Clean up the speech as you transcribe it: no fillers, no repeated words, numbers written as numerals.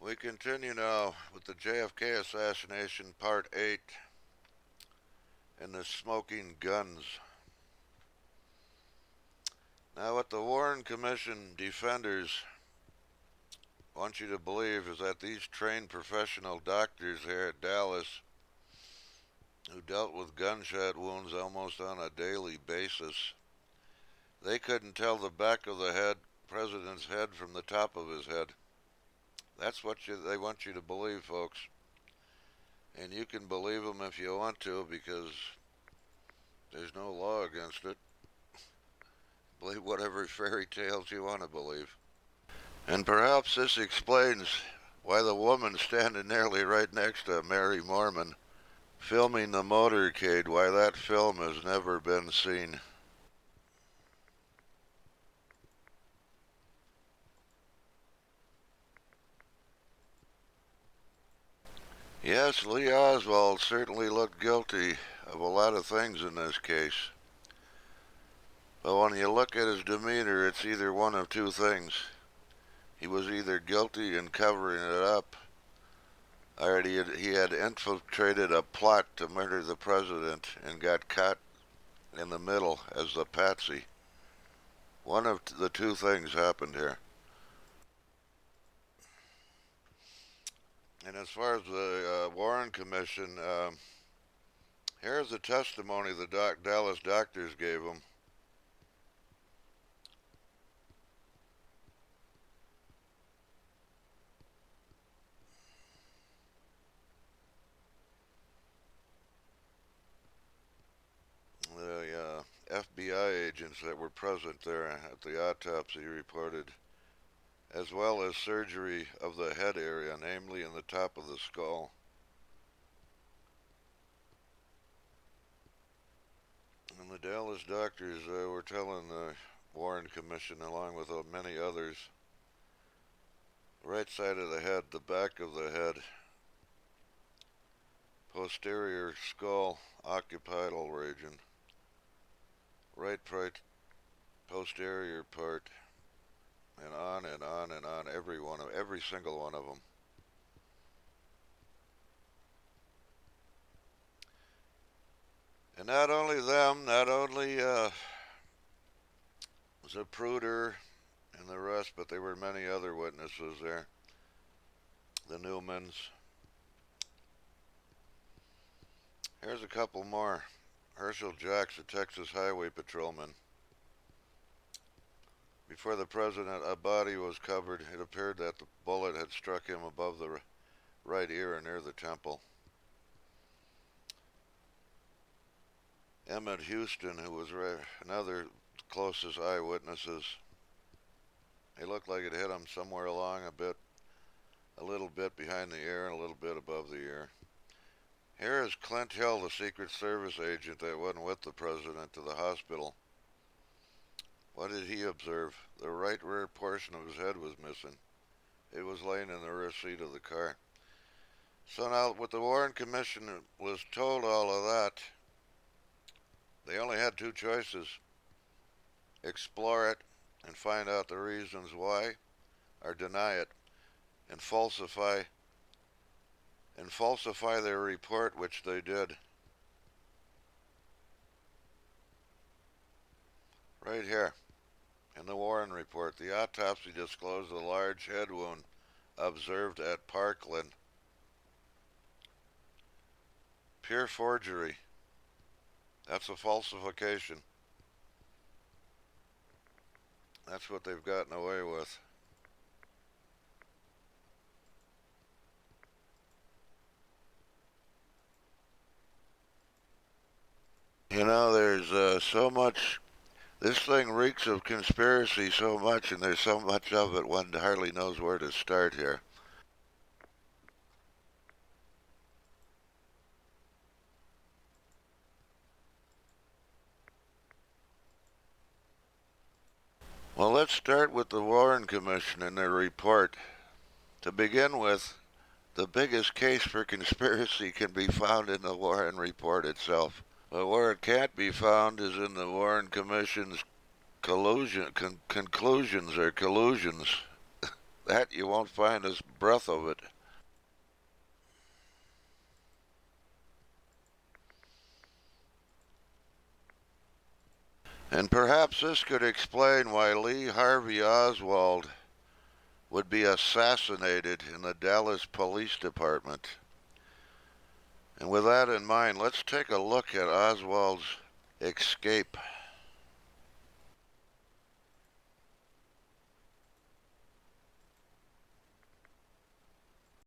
We continue now with the JFK assassination, part 8, and the smoking guns. Now, what the Warren Commission defenders want you to believe is that these trained professional doctors here at Dallas, who dealt with gunshot wounds almost on a daily basis, they couldn't tell the back of the president's head from the top of his head. That's what they want you to believe, folks. And you can believe them if you want to, because there's no law against it. Believe whatever fairy tales you want to believe. And perhaps this explains why the woman standing nearly right next to Mary Mormon filming the motorcade, why that film has never been seen. Yes, Lee Oswald certainly looked guilty of a lot of things in this case. But when you look at his demeanor, it's either one of two things. He was either guilty in covering it up, or he had infiltrated a plot to murder the president and got caught in the middle as the patsy. One of the two things happened here. And as far as the Warren Commission, here's the testimony the Dallas doctors gave him. The FBI agents that were present there at the autopsy reported, as well as surgery of the head area, namely in the top of the skull. And the Dallas doctors were telling the Warren Commission, along with many others, right side of the head, the back of the head, posterior skull occipital region, right posterior part, and on and on and on, every single one of them. And not only them, not only Zapruder and the rest, but there were many other witnesses there. The Newmans. Here's a couple more. Herschel Jacks, a Texas highway patrolman. Before the president, a body was covered. It appeared that the bullet had struck him above the right ear near the temple. Emmett Houston, who was another closest eyewitnesses. It looked like it hit him somewhere along a little bit behind the ear and a little bit above the ear. Here is Clint Hill, the Secret Service agent that went with the president to the hospital. What did he observe? The right rear portion of his head was missing. It was laying in the rear seat of the car. So now, with the Warren Commission was told all of that, they only had two choices. Explore it and find out the reasons why, or deny it and falsify their report, which they did. Right here in the Warren report, the autopsy disclosed a large head wound observed at Parkland. Pure forgery. That's a falsification. That's what they've gotten away with. You know, there's so much. This thing reeks of conspiracy so much, and there's so much of it, one hardly knows where to start here. Well, let's start with the Warren Commission and their report. To begin with, the biggest case for conspiracy can be found in the Warren report itself. But where it can't be found is in the Warren Commission's conclusions or collusions. that you won't find a breath of it. And perhaps this could explain why Lee Harvey Oswald would be assassinated in the Dallas Police Department. And with that in mind, let's take a look at Oswald's escape.